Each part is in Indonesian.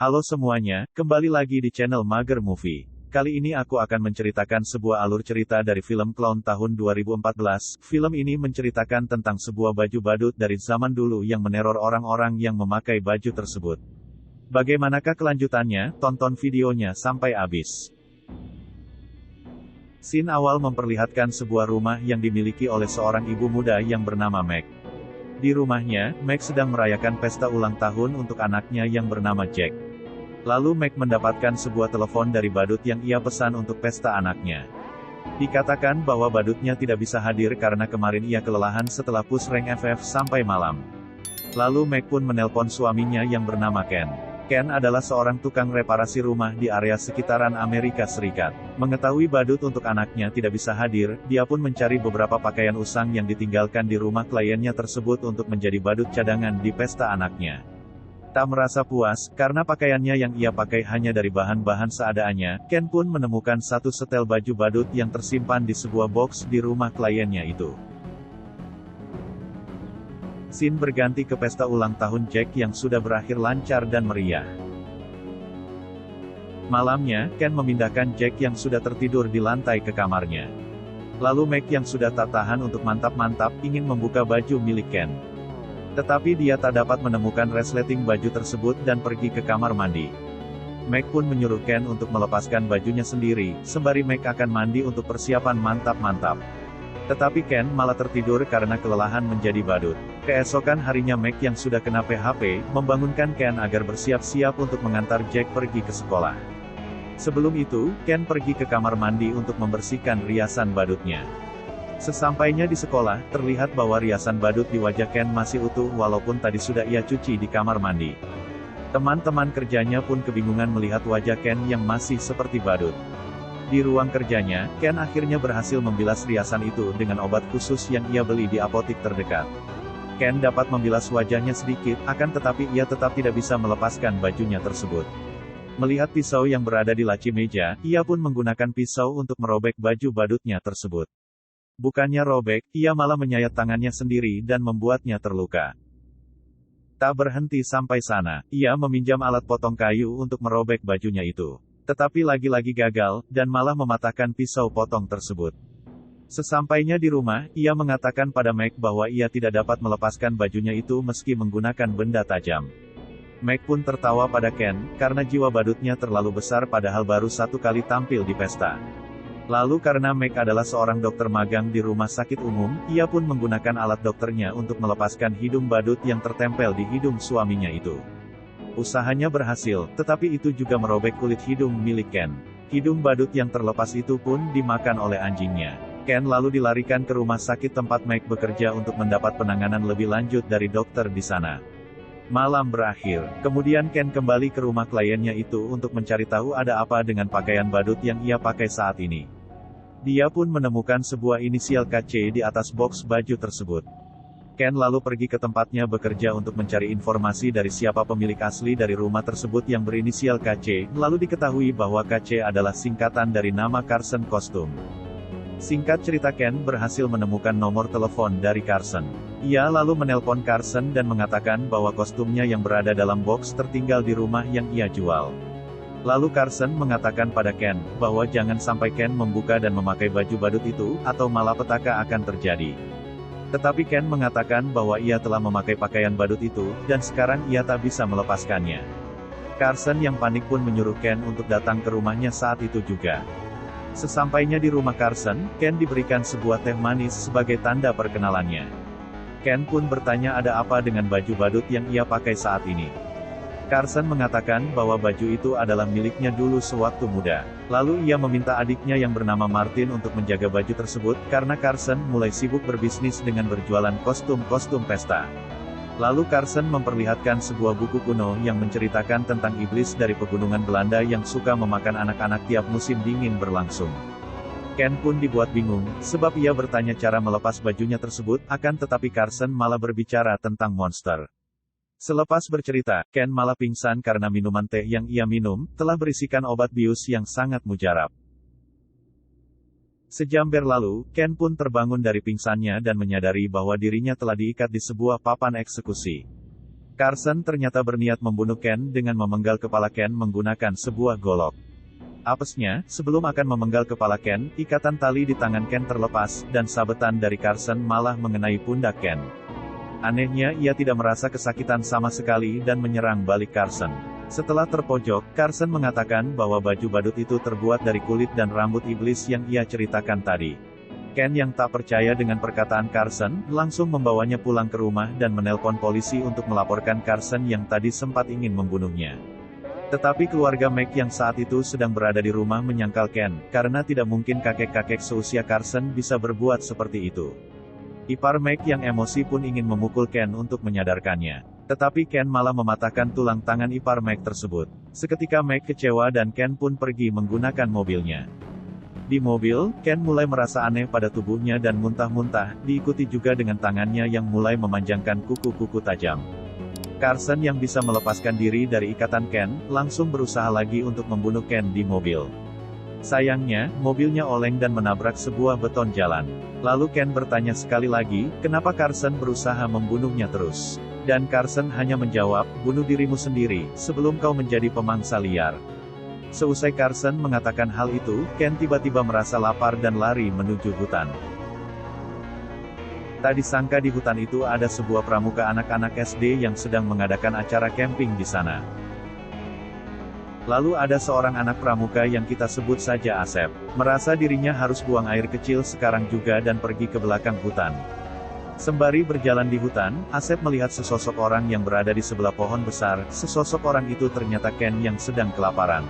Halo semuanya, kembali lagi di channel Mager Movie. Kali ini aku akan menceritakan sebuah alur cerita dari film Clown tahun 2014. Film ini menceritakan tentang sebuah baju badut dari zaman dulu yang meneror orang-orang yang memakai baju tersebut. Bagaimanakah kelanjutannya? Tonton videonya sampai habis. Scene awal memperlihatkan sebuah rumah yang dimiliki oleh seorang ibu muda yang bernama Meg. Di rumahnya, Meg sedang merayakan pesta ulang tahun untuk anaknya yang bernama Jack. Lalu Meg mendapatkan sebuah telepon dari badut yang ia pesan untuk pesta anaknya. Dikatakan bahwa badutnya tidak bisa hadir karena kemarin ia kelelahan setelah push rank FF sampai malam. Lalu Meg pun menelpon suaminya yang bernama Ken. Ken adalah seorang tukang reparasi rumah di area sekitaran Amerika Serikat. Mengetahui badut untuk anaknya tidak bisa hadir, dia pun mencari beberapa pakaian usang yang ditinggalkan di rumah kliennya tersebut untuk menjadi badut cadangan di pesta anaknya. Tak merasa puas, karena pakaiannya yang ia pakai hanya dari bahan-bahan seadanya, Ken pun menemukan satu setel baju badut yang tersimpan di sebuah box di rumah kliennya itu. Scene berganti ke pesta ulang tahun Jack yang sudah berakhir lancar dan meriah. Malamnya, Ken memindahkan Jack yang sudah tertidur di lantai ke kamarnya. Lalu Meg yang sudah tak tahan untuk mantap-mantap, ingin membuka baju milik Ken. Tetapi dia tak dapat menemukan resleting baju tersebut dan pergi ke kamar mandi. Meg pun menyuruh Ken untuk melepaskan bajunya sendiri, sembari Meg akan mandi untuk persiapan mantap-mantap. Tetapi Ken malah tertidur karena kelelahan menjadi badut. Keesokan harinya Meg yang sudah kena PHP, membangunkan Ken agar bersiap-siap untuk mengantar Jack pergi ke sekolah. Sebelum itu, Ken pergi ke kamar mandi untuk membersihkan riasan badutnya. Sesampainya di sekolah, terlihat bahwa riasan badut di wajah Ken masih utuh walaupun tadi sudah ia cuci di kamar mandi. Teman-teman kerjanya pun kebingungan melihat wajah Ken yang masih seperti badut. Di ruang kerjanya, Ken akhirnya berhasil membilas riasan itu dengan obat khusus yang ia beli di apotik terdekat. Ken dapat membilas wajahnya sedikit, akan tetapi ia tetap tidak bisa melepaskan bajunya tersebut. Melihat pisau yang berada di laci meja, ia pun menggunakan pisau untuk merobek baju badutnya tersebut. Bukannya robek, ia malah menyayat tangannya sendiri dan membuatnya terluka. Tak berhenti sampai sana, ia meminjam alat potong kayu untuk merobek bajunya itu. Tetapi lagi-lagi gagal, dan malah mematahkan pisau potong tersebut. Sesampainya di rumah, ia mengatakan pada Meg bahwa ia tidak dapat melepaskan bajunya itu meski menggunakan benda tajam. Meg pun tertawa pada Ken, karena jiwa badutnya terlalu besar padahal baru satu kali tampil di pesta. Lalu karena Meg adalah seorang dokter magang di rumah sakit umum, ia pun menggunakan alat dokternya untuk melepaskan hidung badut yang tertempel di hidung suaminya itu. Usahanya berhasil, tetapi itu juga merobek kulit hidung milik Ken. Hidung badut yang terlepas itu pun dimakan oleh anjingnya. Ken lalu dilarikan ke rumah sakit tempat Meg bekerja untuk mendapat penanganan lebih lanjut dari dokter di sana. Malam berakhir, kemudian Ken kembali ke rumah kliennya itu untuk mencari tahu ada apa dengan pakaian badut yang ia pakai saat ini. Dia pun menemukan sebuah inisial KC di atas box baju tersebut. Ken lalu pergi ke tempatnya bekerja untuk mencari informasi dari siapa pemilik asli dari rumah tersebut yang berinisial KC, lalu diketahui bahwa KC adalah singkatan dari nama Carson Kostum. Singkat cerita, Ken berhasil menemukan nomor telepon dari Carson. Ia lalu menelpon Carson dan mengatakan bahwa kostumnya yang berada dalam box tertinggal di rumah yang ia jual. Lalu Carson mengatakan pada Ken, bahwa jangan sampai Ken membuka dan memakai baju badut itu, atau malapetaka akan terjadi. Tetapi Ken mengatakan bahwa ia telah memakai pakaian badut itu, dan sekarang ia tak bisa melepaskannya. Carson yang panik pun menyuruh Ken untuk datang ke rumahnya saat itu juga. Sesampainya di rumah Carson, Ken diberikan sebuah teh manis sebagai tanda perkenalannya. Ken pun bertanya ada apa dengan baju badut yang ia pakai saat ini. Carson mengatakan bahwa baju itu adalah miliknya dulu sewaktu muda. Lalu ia meminta adiknya yang bernama Martin untuk menjaga baju tersebut, karena Carson mulai sibuk berbisnis dengan berjualan kostum-kostum pesta. Lalu Carson memperlihatkan sebuah buku kuno yang menceritakan tentang iblis dari pegunungan Belanda yang suka memakan anak-anak tiap musim dingin berlangsung. Ken pun dibuat bingung, sebab ia bertanya cara melepas bajunya tersebut, akan tetapi Carson malah berbicara tentang monster. Selepas bercerita, Ken malah pingsan karena minuman teh yang ia minum, telah berisikan obat bius yang sangat mujarab. Sejam berlalu, Ken pun terbangun dari pingsannya dan menyadari bahwa dirinya telah diikat di sebuah papan eksekusi. Carson ternyata berniat membunuh Ken dengan memenggal kepala Ken menggunakan sebuah golok. Apesnya, sebelum akan memenggal kepala Ken, ikatan tali di tangan Ken terlepas, dan sabetan dari Carson malah mengenai pundak Ken. Anehnya, ia tidak merasa kesakitan sama sekali dan menyerang balik Carson. Setelah terpojok, Carson mengatakan bahwa baju badut itu terbuat dari kulit dan rambut iblis yang ia ceritakan tadi. Ken yang tak percaya dengan perkataan Carson, langsung membawanya pulang ke rumah dan menelpon polisi untuk melaporkan Carson yang tadi sempat ingin membunuhnya. Tetapi keluarga Meg yang saat itu sedang berada di rumah menyangkal Ken, karena tidak mungkin kakek-kakek seusia Carson bisa berbuat seperti itu. Ipar Meg yang emosi pun ingin memukul Ken untuk menyadarkannya. Tetapi Ken malah mematahkan tulang tangan ipar Meg tersebut. Seketika Meg kecewa dan Ken pun pergi menggunakan mobilnya. Di mobil, Ken mulai merasa aneh pada tubuhnya dan muntah-muntah, diikuti juga dengan tangannya yang mulai memanjangkan kuku-kuku tajam. Carson yang bisa melepaskan diri dari ikatan Ken, langsung berusaha lagi untuk membunuh Ken di mobil. Sayangnya, mobilnya oleng dan menabrak sebuah beton jalan. Lalu Ken bertanya sekali lagi, kenapa Carson berusaha membunuhnya terus? Dan Carson hanya menjawab, bunuh dirimu sendiri, sebelum kau menjadi pemangsa liar. Seusai Carson mengatakan hal itu, Ken tiba-tiba merasa lapar dan lari menuju hutan. Tak disangka di hutan itu ada sebuah pramuka anak-anak SD yang sedang mengadakan acara camping di sana. Lalu ada seorang anak pramuka yang kita sebut saja Asep. Merasa dirinya harus buang air kecil sekarang juga dan pergi ke belakang hutan. Sembari berjalan di hutan, Asep melihat sesosok orang yang berada di sebelah pohon besar. Sesosok orang itu ternyata Ken yang sedang kelaparan.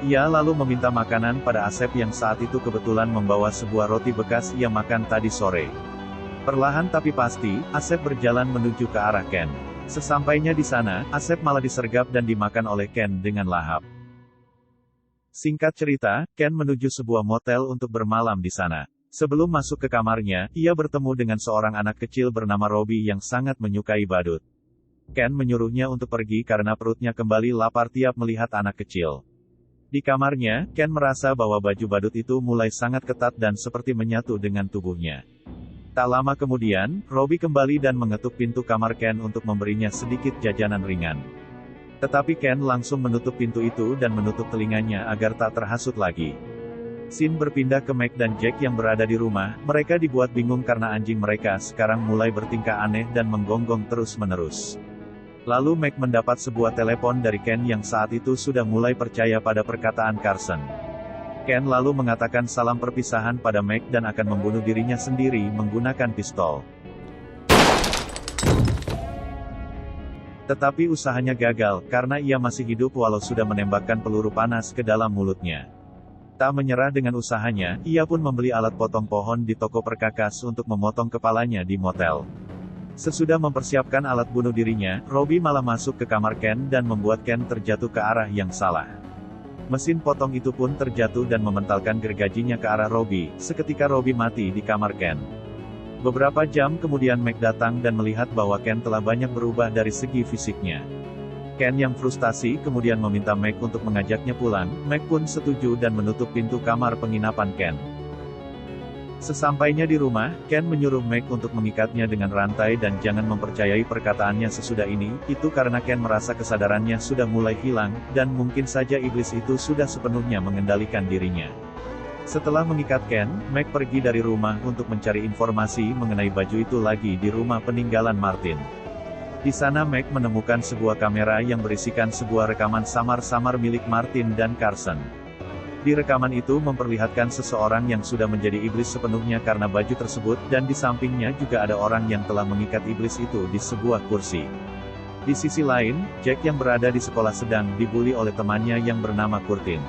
Ia lalu meminta makanan pada Asep yang saat itu kebetulan membawa sebuah roti bekas ia makan tadi sore. Perlahan tapi pasti, Asep berjalan menuju ke arah Ken. Sesampainya di sana, Asep malah disergap dan dimakan oleh Ken dengan lahap. Singkat cerita, Ken menuju sebuah motel untuk bermalam di sana. Sebelum masuk ke kamarnya, ia bertemu dengan seorang anak kecil bernama Robbie yang sangat menyukai badut. Ken menyuruhnya untuk pergi karena perutnya kembali lapar tiap melihat anak kecil. Di kamarnya, Ken merasa bahwa baju badut itu mulai sangat ketat dan seperti menyatu dengan tubuhnya. Tak lama kemudian, Robbie kembali dan mengetuk pintu kamar Ken untuk memberinya sedikit jajanan ringan. Tetapi Ken langsung menutup pintu itu dan menutup telinganya agar tak terhasut lagi. Scene berpindah ke Meg dan Jack yang berada di rumah. Mereka dibuat bingung karena anjing mereka sekarang mulai bertingkah aneh dan menggonggong terus-menerus. Lalu Meg mendapat sebuah telepon dari Ken yang saat itu sudah mulai percaya pada perkataan Carson. Ken lalu mengatakan salam perpisahan pada Meg dan akan membunuh dirinya sendiri menggunakan pistol. Tetapi usahanya gagal, karena ia masih hidup walau sudah menembakkan peluru panas ke dalam mulutnya. Tak menyerah dengan usahanya, ia pun membeli alat potong pohon di toko perkakas untuk memotong kepalanya di motel. Sesudah mempersiapkan alat bunuh dirinya, Robbie malah masuk ke kamar Ken dan membuat Ken terjatuh ke arah yang salah. Mesin potong itu pun terjatuh dan mementalkan gergajinya ke arah Robbie. Seketika Robbie mati di kamar Ken. Beberapa jam kemudian Meg datang dan melihat bahwa Ken telah banyak berubah dari segi fisiknya. Ken yang frustasi kemudian meminta Meg untuk mengajaknya pulang. Meg pun setuju dan menutup pintu kamar penginapan Ken. Sesampainya di rumah, Ken menyuruh Meg untuk mengikatnya dengan rantai dan jangan mempercayai perkataannya sesudah ini, itu karena Ken merasa kesadarannya sudah mulai hilang, dan mungkin saja iblis itu sudah sepenuhnya mengendalikan dirinya. Setelah mengikat Ken, Meg pergi dari rumah untuk mencari informasi mengenai baju itu lagi di rumah peninggalan Martin. Di sana Meg menemukan sebuah kamera yang berisikan sebuah rekaman samar-samar milik Martin dan Carson. Di rekaman itu memperlihatkan seseorang yang sudah menjadi iblis sepenuhnya karena baju tersebut, dan di sampingnya juga ada orang yang telah mengikat iblis itu di sebuah kursi. Di sisi lain, Jack yang berada di sekolah sedang dibully oleh temannya yang bernama Curtin.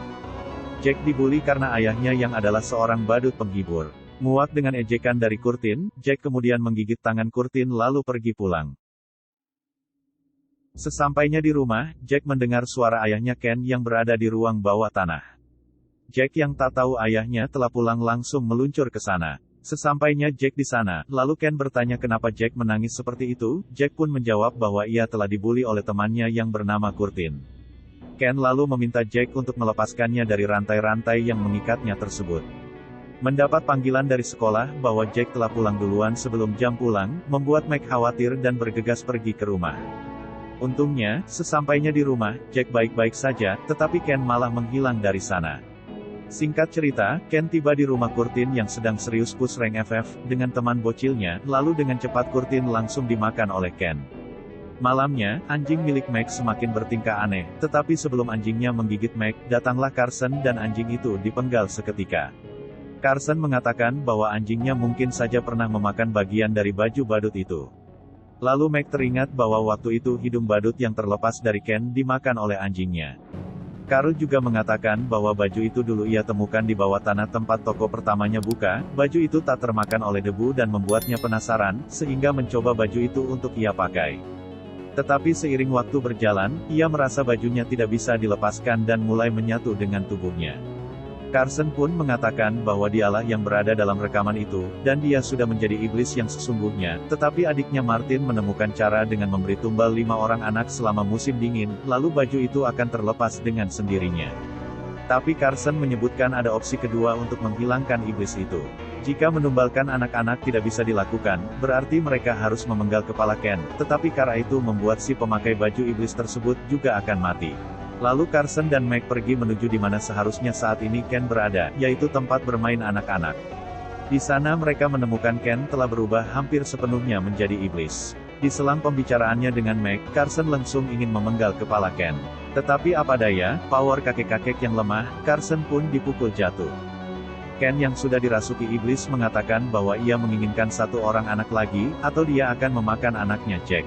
Jack dibully karena ayahnya yang adalah seorang badut penghibur. Muak dengan ejekan dari Curtin, Jack kemudian menggigit tangan Curtin lalu pergi pulang. Sesampainya di rumah, Jack mendengar suara ayahnya Ken yang berada di ruang bawah tanah. Jack yang tak tahu ayahnya telah pulang langsung meluncur ke sana. Sesampainya Jack di sana, lalu Ken bertanya kenapa Jack menangis seperti itu. Jack pun menjawab bahwa ia telah dibully oleh temannya yang bernama Curtin. Ken lalu meminta Jack untuk melepaskannya dari rantai-rantai yang mengikatnya tersebut. Mendapat panggilan dari sekolah bahwa Jack telah pulang duluan sebelum jam pulang, membuat Meg khawatir dan bergegas pergi ke rumah. Untungnya, sesampainya di rumah, Jack baik-baik saja, tetapi Ken malah menghilang dari sana. Singkat cerita, Ken tiba di rumah Curtin yang sedang serius push rank FF, dengan teman bocilnya, lalu dengan cepat Curtin langsung dimakan oleh Ken. Malamnya, anjing milik Meg semakin bertingkah aneh, tetapi sebelum anjingnya menggigit Meg, datanglah Carson dan anjing itu dipenggal seketika. Carson mengatakan bahwa anjingnya mungkin saja pernah memakan bagian dari baju badut itu. Lalu Meg teringat bahwa waktu itu hidung badut yang terlepas dari Ken dimakan oleh anjingnya. Carl juga mengatakan bahwa baju itu dulu ia temukan di bawah tanah tempat toko pertamanya buka, baju itu tak termakan oleh debu dan membuatnya penasaran, sehingga mencoba baju itu untuk ia pakai. Tetapi seiring waktu berjalan, ia merasa bajunya tidak bisa dilepaskan dan mulai menyatu dengan tubuhnya. Carson pun mengatakan bahwa dialah yang berada dalam rekaman itu, dan dia sudah menjadi iblis yang sesungguhnya, tetapi adiknya Martin menemukan cara dengan memberi tumbal 5 orang anak selama musim dingin, lalu baju itu akan terlepas dengan sendirinya. Tapi Carson menyebutkan ada opsi kedua untuk menghilangkan iblis itu. Jika menumbalkan anak-anak tidak bisa dilakukan, berarti mereka harus memenggal kepala Ken, tetapi cara itu membuat si pemakai baju iblis tersebut juga akan mati. Lalu Carson dan Meg pergi menuju di mana seharusnya saat ini Ken berada, yaitu tempat bermain anak-anak. Di sana mereka menemukan Ken telah berubah hampir sepenuhnya menjadi iblis. Di selang pembicaraannya dengan Meg, Carson langsung ingin memenggal kepala Ken. Tetapi apa daya, power kakek-kakek yang lemah, Carson pun dipukul jatuh. Ken yang sudah dirasuki iblis mengatakan bahwa ia menginginkan 1 orang anak lagi, atau dia akan memakan anaknya Jack.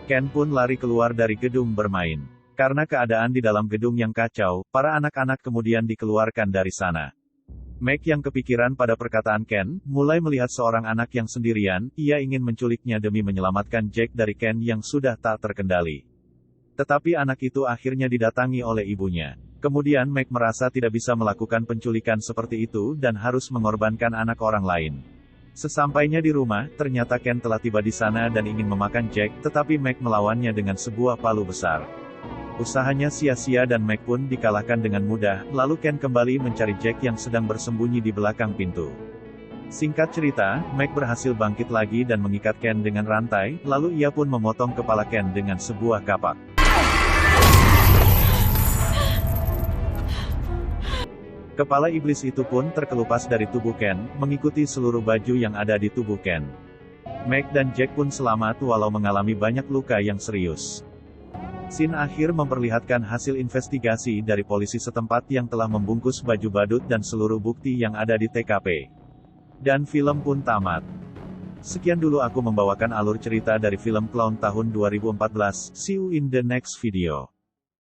Ken pun lari keluar dari gedung bermain. Karena keadaan di dalam gedung yang kacau, para anak-anak kemudian dikeluarkan dari sana. Meg yang kepikiran pada perkataan Ken, mulai melihat seorang anak yang sendirian, ia ingin menculiknya demi menyelamatkan Jack dari Ken yang sudah tak terkendali. Tetapi anak itu akhirnya didatangi oleh ibunya. Kemudian Meg merasa tidak bisa melakukan penculikan seperti itu dan harus mengorbankan anak orang lain. Sesampainya di rumah, ternyata Ken telah tiba di sana dan ingin memakan Jack, tetapi Meg melawannya dengan sebuah palu besar. Usahanya sia-sia dan Meg pun dikalahkan dengan mudah, lalu Ken kembali mencari Jack yang sedang bersembunyi di belakang pintu. Singkat cerita, Meg berhasil bangkit lagi dan mengikat Ken dengan rantai, lalu ia pun memotong kepala Ken dengan sebuah kapak. Kepala iblis itu pun terkelupas dari tubuh Ken, mengikuti seluruh baju yang ada di tubuh Ken. Meg dan Jack pun selamat walau mengalami banyak luka yang serius. Scene akhir memperlihatkan hasil investigasi dari polisi setempat yang telah membungkus baju badut dan seluruh bukti yang ada di TKP. Dan film pun tamat. Sekian dulu aku membawakan alur cerita dari film Clown tahun 2014, see you in the next video.